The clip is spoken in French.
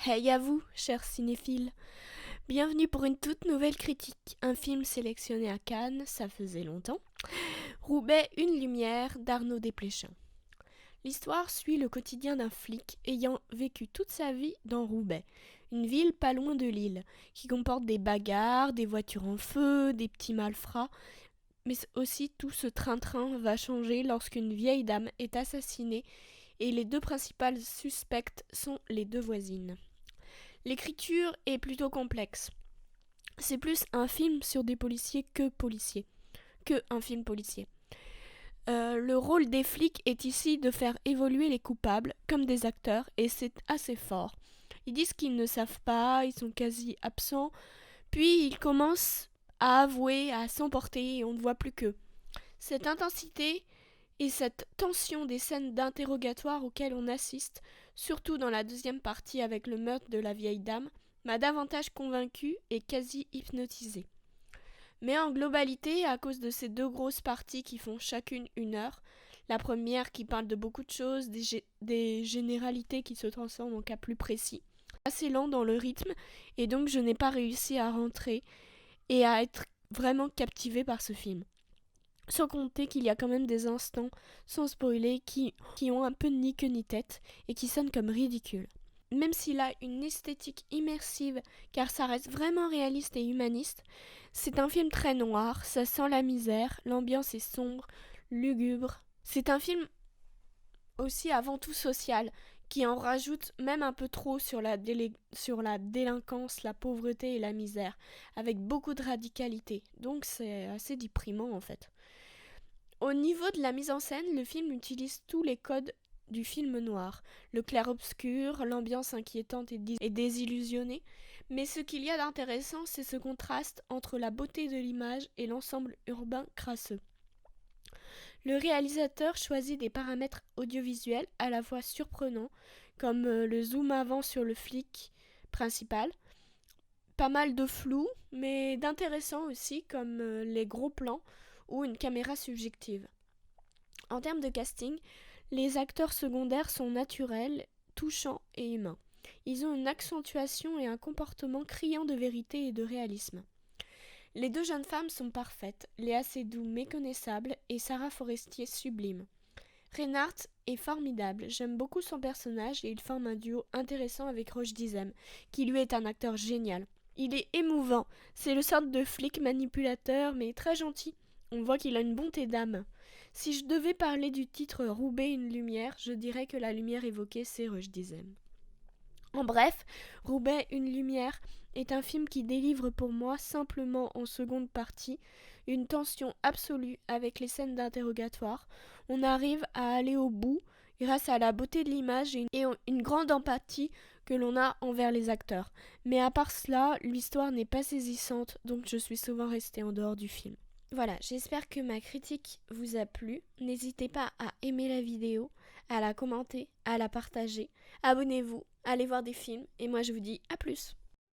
Hey à vous, chers cinéphiles. Bienvenue pour une toute nouvelle critique. Un film sélectionné à Cannes, ça faisait longtemps. Roubaix, une lumière d'Arnaud Desplechin. L'histoire suit le quotidien d'un flic ayant vécu toute sa vie dans Roubaix, une ville pas loin de Lille, qui comporte des bagarres, des voitures en feu, des petits malfrats. Mais aussi tout ce train-train va changer lorsqu'une vieille dame est assassinée et les deux principales suspectes sont les deux voisines. L'écriture est plutôt complexe. C'est plus un film sur des policiers que un film policier. Le rôle des flics est ici de faire évoluer les coupables comme des acteurs et c'est assez fort. Ils disent qu'ils ne savent pas, ils sont quasi absents, puis ils commencent à avouer, à s'emporter et on ne voit plus qu'eux. Cette intensité et cette tension des scènes d'interrogatoire auxquelles on assiste, surtout dans la deuxième partie avec le meurtre de la vieille dame, m'a davantage convaincu et quasi hypnotisé. Mais en globalité, à cause de ces deux grosses parties qui font chacune 1 heure, la première qui parle de beaucoup de choses, des généralités qui se transforment en cas plus précis, assez lent dans le rythme, et donc je n'ai pas réussi à rentrer et à être vraiment captivée par ce film. Sans compter qu'il y a quand même des instants, sans spoiler, qui ont un peu ni queue ni tête et qui sonnent comme ridicules. Même s'il a une esthétique immersive, car ça reste vraiment réaliste et humaniste, c'est un film très noir, ça sent la misère, l'ambiance est sombre, lugubre. C'est un film aussi avant tout social, qui en rajoute même un peu trop sur la délinquance, la pauvreté et la misère, avec beaucoup de radicalité. Donc c'est assez déprimant en fait. Au niveau de la mise en scène, le film utilise tous les codes du film noir, le clair-obscur, l'ambiance inquiétante et désillusionnée, mais ce qu'il y a d'intéressant, c'est ce contraste entre la beauté de l'image et l'ensemble urbain crasseux. Le réalisateur choisit des paramètres audiovisuels à la fois surprenants, comme le zoom avant sur le flic principal, pas mal de flou, mais d'intéressant aussi, comme les gros plans ou une caméra subjective. En termes de casting, les acteurs secondaires sont naturels, touchants et humains. Ils ont une accentuation et un comportement criant de vérité et de réalisme. Les deux jeunes femmes sont parfaites, Léa Seydoux méconnaissable et Sarah Forestier sublime. Reinhardt est formidable, j'aime beaucoup son personnage et il forme un duo intéressant avec Roche Dizem, qui lui est un acteur génial. Il est émouvant, c'est le sorte de flic manipulateur mais très gentil. On voit qu'il a une bonté d'âme. Si je devais parler du titre Roubaix, une lumière, je dirais que la lumière évoquée c'est Roche Dizem. En bref, Roubaix, une lumière est un film qui délivre pour moi simplement en seconde partie une tension absolue avec les scènes d'interrogatoire. On arrive à aller au bout grâce à la beauté de l'image et une grande empathie que l'on a envers les acteurs. Mais à part cela, l'histoire n'est pas saisissante, donc je suis souvent restée en dehors du film. Voilà, j'espère que ma critique vous a plu. N'hésitez pas à aimer la vidéo, à la commenter, à la partager. Abonnez-vous, allez voir des films et moi je vous dis à plus.